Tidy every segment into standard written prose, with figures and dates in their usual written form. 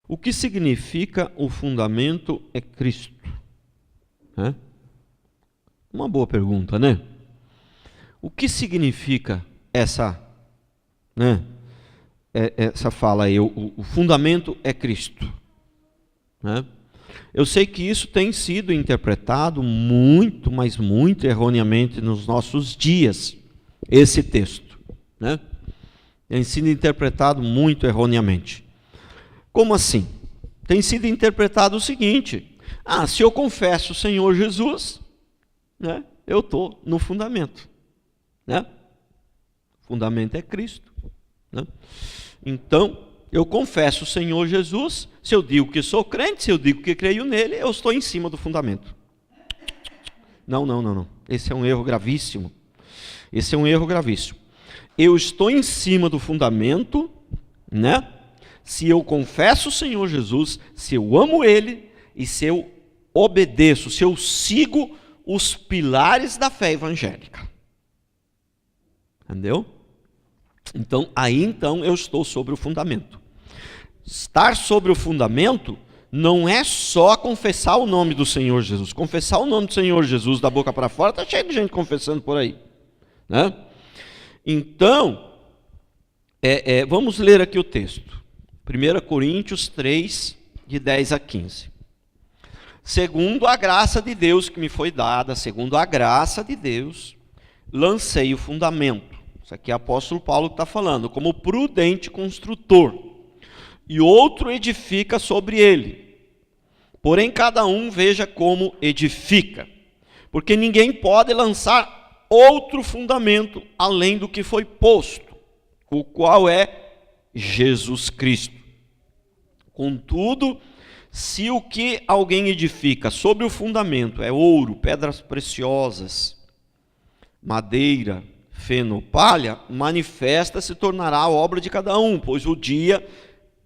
O que significa o fundamento é Cristo? Uma boa pergunta, né? O que significa essa fala aí? O fundamento é Cristo. Eu sei que isso tem sido interpretado muito, mas muito erroneamente nos nossos dias, esse texto. Tem sido interpretado muito erroneamente. Como assim? Tem sido interpretado o seguinte: se eu confesso o Senhor Jesus, eu estou no fundamento. O fundamento é Cristo. Então, eu confesso o Senhor Jesus, se eu digo que sou crente, se eu digo que creio nele, eu estou em cima do fundamento. Não. Esse é um erro gravíssimo. Eu estou em cima do fundamento, se eu confesso o Senhor Jesus, se eu amo ele e se eu obedeço, se eu sigo os pilares da fé evangélica. Entendeu? Então eu estou sobre o fundamento. Estar sobre o fundamento não é só confessar o nome do Senhor Jesus. Confessar o nome do Senhor Jesus da boca para fora, está cheio de gente confessando por aí. Então, vamos ler aqui o texto. 1 Coríntios 3, de 10 a 15. Segundo a graça de Deus que me foi dada, segundo a graça de Deus, lancei o fundamento. Isso aqui é o apóstolo Paulo que está falando, como prudente construtor. E outro edifica sobre ele. Porém, cada um veja como edifica. Porque ninguém pode lançar outro fundamento além do que foi posto, o qual é Jesus Cristo. Contudo, se o que alguém edifica sobre o fundamento é ouro, pedras preciosas, madeira, feno, palha, manifesta se tornará a obra de cada um, pois o dia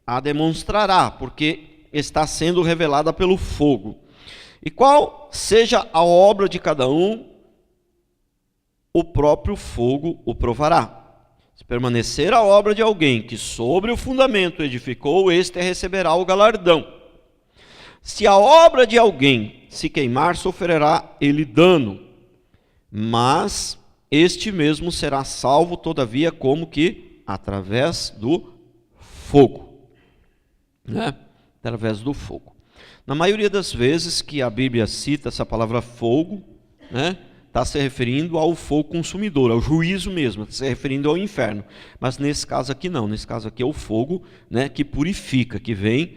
a demonstrará, porque está sendo revelada pelo fogo. E qual seja a obra de cada um, o próprio fogo o provará. Se permanecer a obra de alguém que sobre o fundamento edificou, este receberá o galardão. Se a obra de alguém se queimar, sofrerá ele dano, mas este mesmo será salvo, todavia, como que? Através do fogo. Através do fogo. Na maioria das vezes que a Bíblia cita essa palavra fogo, está se referindo ao fogo consumidor, ao juízo mesmo, está se referindo ao inferno. Mas nesse caso aqui não, nesse caso aqui é o fogo que purifica, que vem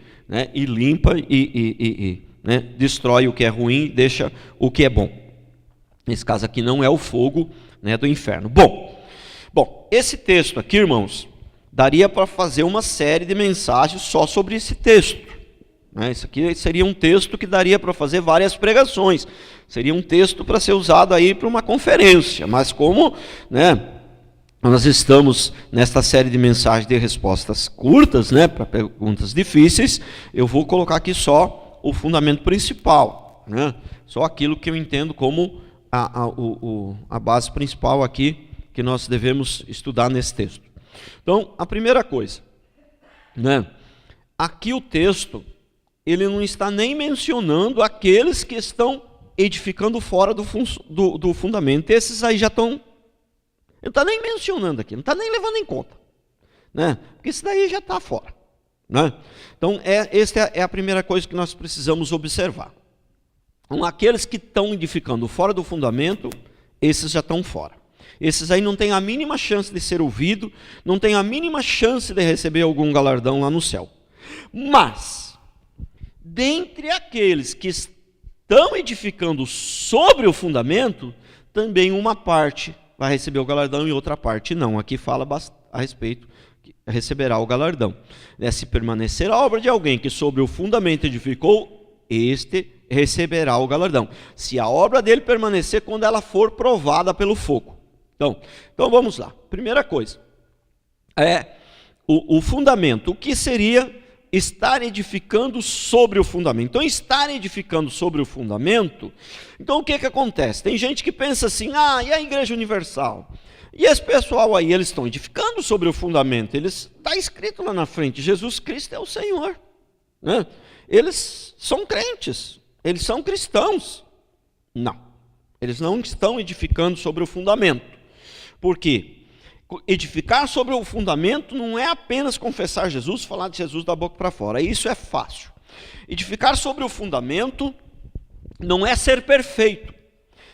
e limpa e destrói o que é ruim e deixa o que é bom. Nesse caso aqui não é o fogo do inferno. Bom, esse texto aqui, irmãos, daria para fazer uma série de mensagens só sobre esse texto. Isso aqui seria um texto que daria para fazer várias pregações. Seria um texto para ser usado aí para uma conferência. Mas como nós estamos nesta série de mensagens de respostas curtas, para perguntas difíceis, eu vou colocar aqui só o fundamento principal. Só aquilo que eu entendo como a base principal aqui que nós devemos estudar nesse texto. Então, a primeira coisa, aqui o texto, ele não está nem mencionando aqueles que estão edificando fora do fundamento. Esses aí já estão... Ele não está nem mencionando aqui, não está nem levando em conta. Porque isso daí já está fora. Então, essa é a primeira coisa que nós precisamos observar. Então, aqueles que estão edificando fora do fundamento, esses já estão fora. Esses aí não têm a mínima chance de ser ouvido, não têm a mínima chance de receber algum galardão lá no céu. Mas... dentre aqueles que estão edificando sobre o fundamento, também uma parte vai receber o galardão e outra parte não. Aqui fala a respeito que receberá o galardão. Se permanecer a obra de alguém que sobre o fundamento edificou, este receberá o galardão. Se a obra dele permanecer quando ela for provada pelo fogo. Então vamos lá. Primeira coisa, o fundamento. O que seria estar edificando sobre o fundamento? Então, estar edificando sobre o fundamento, então o que acontece? Tem gente que pensa assim, e a Igreja Universal? E esse pessoal aí, eles estão edificando sobre o fundamento, está escrito lá na frente, Jesus Cristo é o Senhor. né? Eles são crentes, eles são cristãos. Não, eles não estão edificando sobre o fundamento. Por quê? Edificar sobre o fundamento não é apenas confessar Jesus, falar de Jesus da boca para fora. Isso é fácil. Edificar sobre o fundamento não é ser perfeito,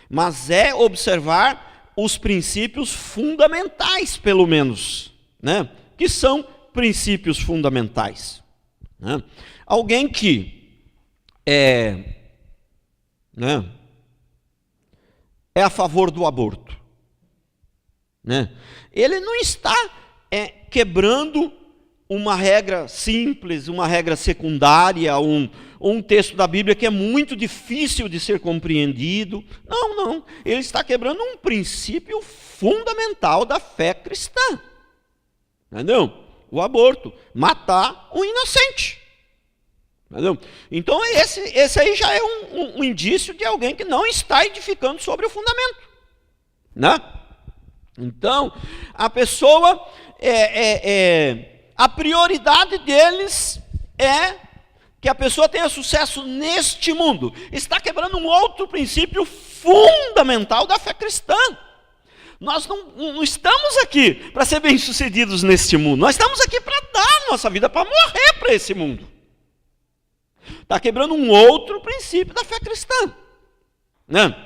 mas é observar os princípios fundamentais, pelo menos, né? Que são princípios fundamentais, né? Alguém que né, é a favor do aborto, né? Ele não está quebrando uma regra simples, uma regra secundária, um texto da Bíblia que é muito difícil de ser compreendido. Não. Ele está quebrando um princípio fundamental da fé cristã. Entendeu? O aborto, matar o inocente. Entendeu? Então esse aí já é um indício de alguém que não está edificando sobre o fundamento, né? Então, a pessoa, a prioridade deles é que a pessoa tenha sucesso neste mundo. Está quebrando um outro princípio fundamental da fé cristã. Nós não estamos aqui para ser bem-sucedidos neste mundo. Nós estamos aqui para dar nossa vida, para morrer para esse mundo. Está quebrando um outro princípio da fé cristã, né?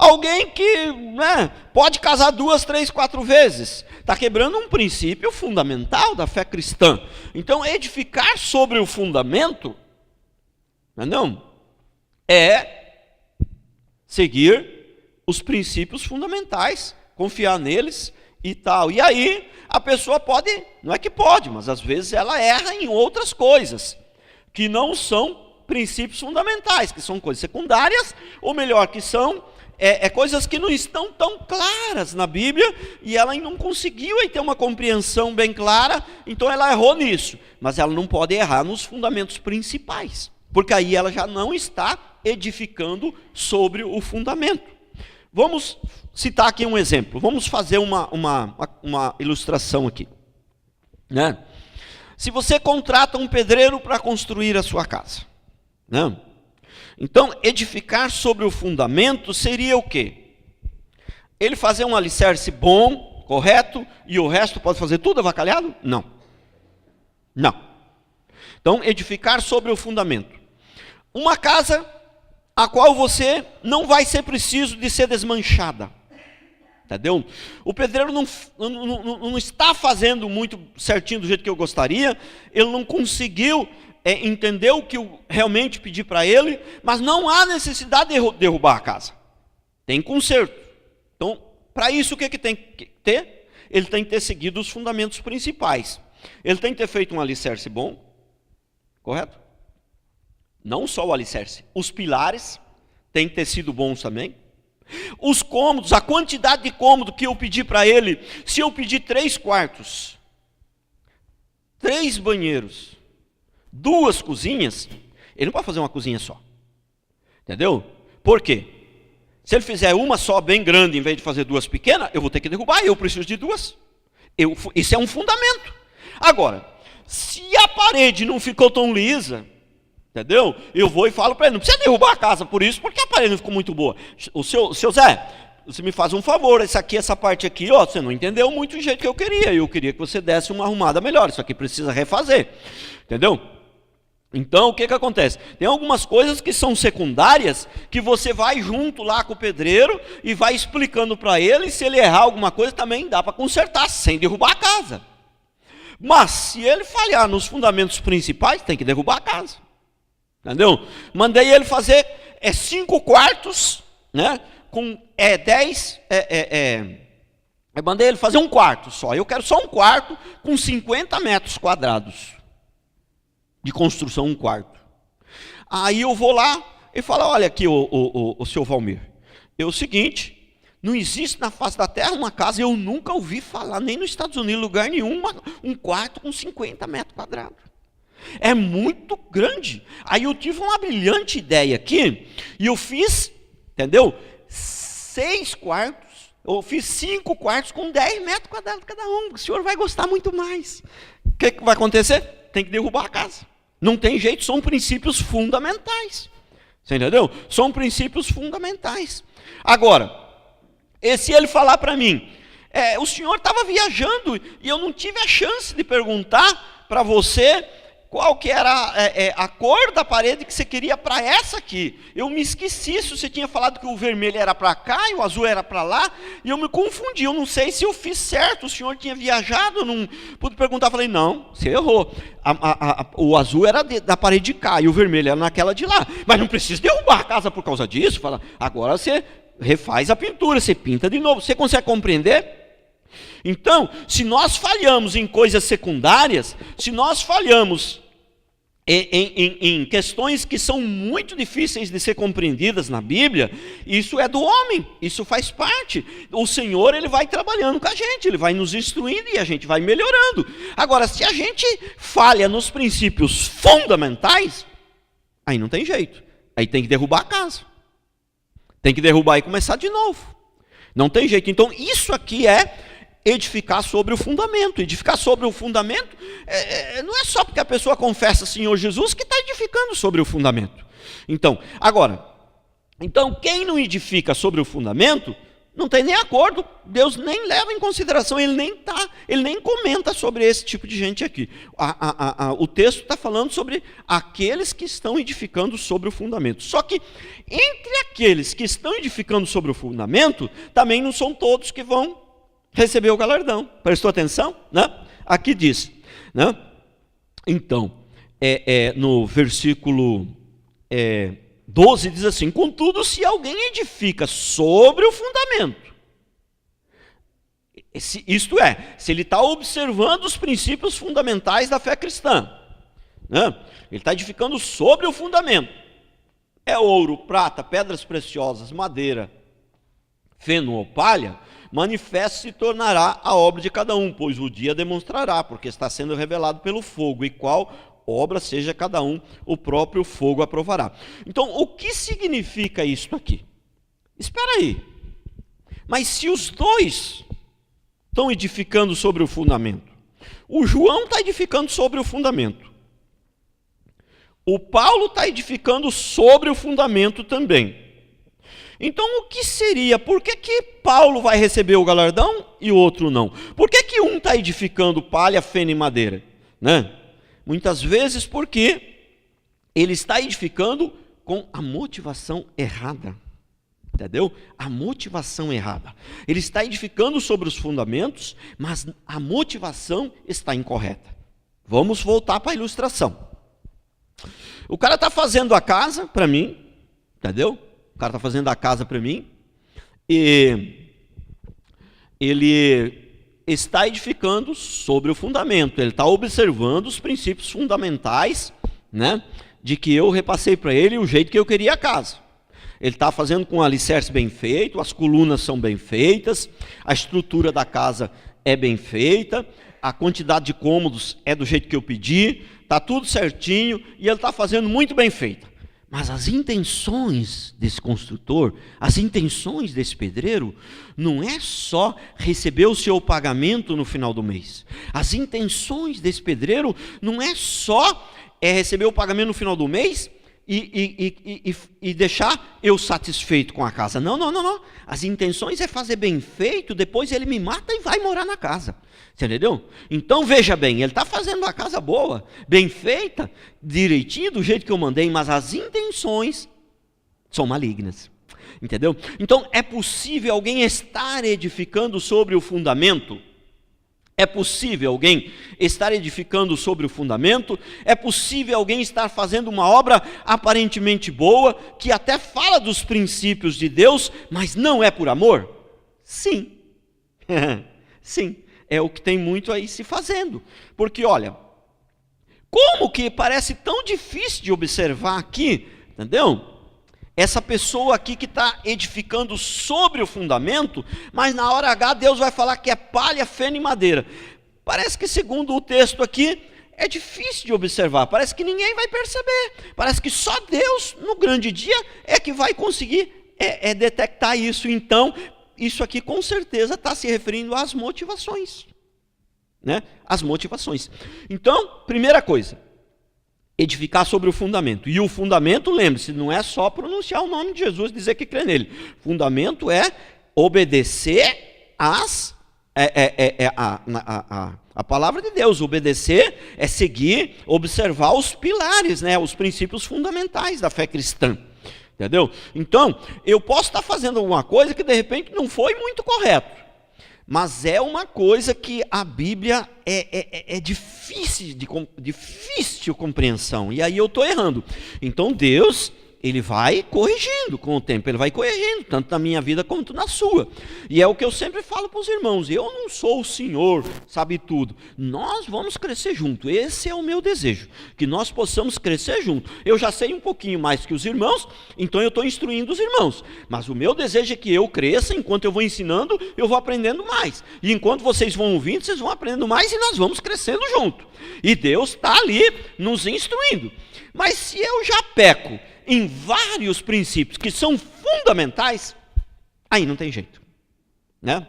Alguém que, né, pode casar 2, 3, 4 vezes, está quebrando um princípio fundamental da fé cristã. Então, edificar sobre o fundamento, não é seguir os princípios fundamentais, confiar neles e tal. E aí, a pessoa pode, não é que pode, mas às vezes ela erra em outras coisas, que não são princípios fundamentais, que são coisas secundárias, ou melhor, que são coisas que não estão tão claras na Bíblia, e ela não conseguiu aí ter uma compreensão bem clara, então ela errou nisso. Mas ela não pode errar nos fundamentos principais, porque aí ela já não está edificando sobre o fundamento. Vamos citar aqui um exemplo, vamos fazer uma ilustração aqui, né? Se você contrata um pedreiro para construir a sua casa, né? Então, edificar sobre o fundamento seria o quê? Ele fazer um alicerce bom, correto, e o resto pode fazer tudo avacalhado? Não. Então, edificar sobre o fundamento. Uma casa a qual você não vai ser preciso de ser desmanchada. Entendeu? O pedreiro não está fazendo muito certinho do jeito que eu gostaria, ele não conseguiu entender o que eu realmente pedi para ele, mas não há necessidade de derrubar a casa. Tem conserto. Então, para isso o que tem que ter? Ele tem que ter seguido os fundamentos principais. Ele tem que ter feito um alicerce bom, correto? Não só o alicerce, os pilares têm que ter sido bons também. Os cômodos, a quantidade de cômodo que eu pedi para ele, se eu pedir 3 quartos, 3 banheiros, 2 cozinhas, ele não pode fazer uma cozinha só. Entendeu? Por quê? Se ele fizer uma só bem grande, em vez de fazer 2 pequenas, eu vou ter que derrubar, eu preciso de 2. Isso é um fundamento. Agora, se a parede não ficou tão lisa, entendeu? Eu vou e falo para ele, não precisa derrubar a casa por isso, porque a parede não ficou muito boa. O seu Zé, você me faz um favor, essa parte aqui, ó, você não entendeu muito o jeito que eu queria que você desse uma arrumada melhor, isso aqui precisa refazer, entendeu? Então, o que acontece? Tem algumas coisas que são secundárias, que você vai junto lá com o pedreiro e vai explicando para ele, e se ele errar alguma coisa, também dá para consertar, sem derrubar a casa. Mas, se ele falhar nos fundamentos principais, tem que derrubar a casa. Entendeu? Mandei ele fazer 5 quartos, né? Com 10. Eu mandei ele fazer 1 quarto só. Eu quero só 1 quarto com 50 metros quadrados de construção, 1 quarto. Aí eu vou lá e falo, olha aqui, o seu Valmir, é o seguinte, não existe na face da terra uma casa, eu nunca ouvi falar, nem nos Estados Unidos, lugar nenhum, 1 quarto com 50 metros quadrados. É muito grande. Aí eu tive uma brilhante ideia aqui, e eu fiz, entendeu? 6 quartos, eu fiz 5 quartos com 10 metros quadrados cada um. O senhor vai gostar muito mais. O que vai acontecer? Tem que derrubar a casa. Não tem jeito, são princípios fundamentais. Você entendeu? São princípios fundamentais. Agora, e se ele falar para mim, o senhor estava viajando e eu não tive a chance de perguntar para você qual que era a cor da parede que você queria para essa aqui. Eu me esqueci se você tinha falado que o vermelho era para cá e o azul era para lá, e eu me confundi, eu não sei se eu fiz certo, o senhor tinha viajado, eu não pude perguntar, falei, não, você errou, o azul era da parede de cá e o vermelho era naquela de lá, mas não precisa derrubar a casa por causa disso. Fala, agora você refaz a pintura, você pinta de novo. Você consegue compreender? Então, se nós falhamos em coisas secundárias, se nós falhamos em questões que são muito difíceis de ser compreendidas na Bíblia, isso é do homem, isso faz parte. O Senhor, ele vai trabalhando com a gente, ele vai nos instruindo e a gente vai melhorando. Agora, se a gente falha nos princípios fundamentais, aí não tem jeito, aí tem que derrubar a casa, tem que derrubar e começar de novo, não tem jeito. Então, isso aqui é edificar sobre o fundamento. Edificar sobre o fundamento não é só porque a pessoa confessa Senhor Jesus que está edificando sobre o fundamento. Então, quem não edifica sobre o fundamento, não tem nem acordo, Deus nem leva em consideração, ele nem comenta sobre esse tipo de gente aqui. O texto está falando sobre aqueles que estão edificando sobre o fundamento. Só que entre aqueles que estão edificando sobre o fundamento, também não são todos que vão receber o galardão. Prestou atenção? Né? Aqui diz, né? Então, no versículo 12 diz assim, contudo, se alguém edifica sobre o fundamento, isto é, se ele está observando os princípios fundamentais da fé cristã, né? Ele está edificando sobre o fundamento, ouro, prata, pedras preciosas, madeira, feno ou palha, manifesto se tornará a obra de cada um, pois o dia demonstrará, porque está sendo revelado pelo fogo, e qual obra seja cada um, o próprio fogo aprovará. Então, o que significa isso aqui? Espera aí, mas se os dois estão edificando sobre o fundamento, o João está edificando sobre o fundamento, o Paulo está edificando sobre o fundamento também. Então, o que seria? Por que Paulo vai receber o galardão e o outro não? Por que um está edificando palha, feno e madeira? Né? Muitas vezes porque ele está edificando com a motivação errada. Entendeu? A motivação errada. Ele está edificando sobre os fundamentos, mas a motivação está incorreta. Vamos voltar para a ilustração. O cara está fazendo a casa para mim, entendeu? O cara está fazendo a casa para mim, e ele está edificando sobre o fundamento, ele está observando os princípios fundamentais, né, de que eu repassei para ele o jeito que eu queria a casa. Ele está fazendo com o alicerce bem feito, as colunas são bem feitas, a estrutura da casa é bem feita, a quantidade de cômodos é do jeito que eu pedi, está tudo certinho, e ele está fazendo muito bem feito. Mas as intenções desse construtor, as intenções desse pedreiro, não é só receber o seu pagamento no final do mês. As intenções desse pedreiro não é só receber o pagamento no final do mês e deixar eu satisfeito com a casa. Não. As intenções é fazer bem feito, depois ele me mata e vai morar na casa. Você entendeu? Então veja bem, ele está fazendo uma casa boa, bem feita, direitinho, do jeito que eu mandei, mas as intenções são malignas. Entendeu? Então é possível alguém estar edificando sobre o fundamento? É possível alguém estar edificando sobre o fundamento? É possível alguém estar fazendo uma obra aparentemente boa, que até fala dos princípios de Deus, mas não é por amor? Sim. Sim. É o que tem muito aí se fazendo. Porque, olha, como que parece tão difícil de observar aqui, entendeu? Essa pessoa aqui que está edificando sobre o fundamento, mas na hora H Deus vai falar que é palha, feno e madeira. Parece que segundo o texto aqui, é difícil de observar, parece que ninguém vai perceber, parece que só Deus no grande dia é que vai conseguir detectar isso. Então, isso aqui com certeza está se referindo às motivações, né? As motivações. Então, primeira coisa, edificar sobre o fundamento. E o fundamento, lembre-se, não é só pronunciar o nome de Jesus e dizer que crê nele. Fundamento é obedecer a palavra de Deus. Obedecer é seguir, observar os pilares, né, os princípios fundamentais da fé cristã. Entendeu? Então, eu posso estar fazendo alguma coisa que de repente não foi muito correto, mas é uma coisa que a Bíblia é difícil compreensão, e aí eu estou errando. Então Deus, Ele vai corrigindo com o tempo, Ele vai corrigindo, tanto na minha vida quanto na sua. E é o que eu sempre falo para os irmãos: eu não sou o Senhor, sabe tudo. Nós vamos crescer junto, esse é o meu desejo, que nós possamos crescer junto. Eu já sei um pouquinho mais que os irmãos, então eu estou instruindo os irmãos, mas o meu desejo é que eu cresça. Enquanto eu vou ensinando, eu vou aprendendo mais, e enquanto vocês vão ouvindo, vocês vão aprendendo mais, e nós vamos crescendo junto, e Deus está ali nos instruindo. Mas se eu já peco em vários princípios que são fundamentais, aí não tem jeito, né?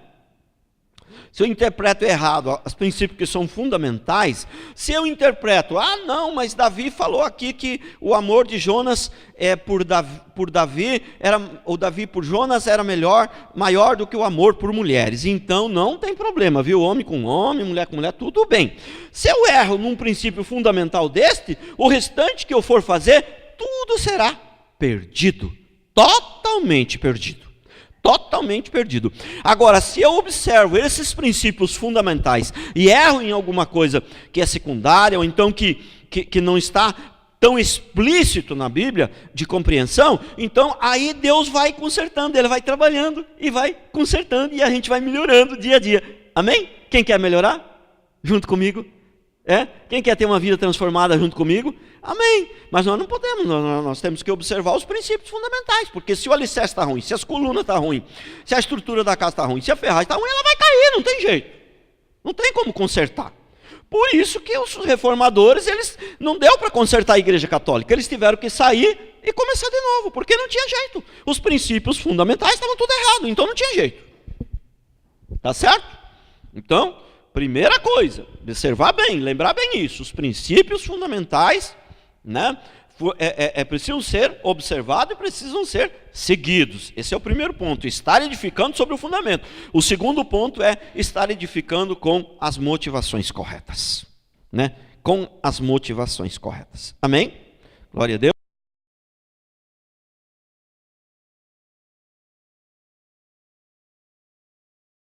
Se eu interpreto errado os princípios que são fundamentais, se eu interpreto, não, mas Davi falou aqui que o amor de Jonas por Davi, o Davi por Jonas era maior do que o amor por mulheres. Então não tem problema, viu? Homem com homem, mulher com mulher, tudo bem. Se eu erro num princípio fundamental deste, o restante que eu for fazer, tudo será perdido, totalmente perdido. Totalmente perdido. Agora, se eu observo esses princípios fundamentais e erro em alguma coisa que é secundária, ou então que não está tão explícito na Bíblia, de compreensão, então aí Deus vai consertando, Ele vai trabalhando e vai consertando, e a gente vai melhorando dia a dia. Amém? Quem quer melhorar? Junto comigo? Quem quer ter uma vida transformada junto comigo? Amém. Mas nós não podemos, nós temos que observar os princípios fundamentais, porque se o alicerce está ruim, se as colunas estão ruins, se a estrutura da casa está ruim, se a ferragem está ruim, ela vai cair, não tem jeito. Não tem como consertar. Por isso que os reformadores, eles não deu para consertar a igreja católica, eles tiveram que sair e começar de novo, porque não tinha jeito. Os princípios fundamentais estavam tudo errado, então não tinha jeito. Tá certo? Então, primeira coisa, observar bem, lembrar bem isso, os princípios fundamentais, né, precisam ser observados e precisam ser seguidos. Esse é o primeiro ponto, estar edificando sobre o fundamento. O segundo ponto é estar edificando com as motivações corretas, né? Com as motivações corretas. Amém? Glória a Deus.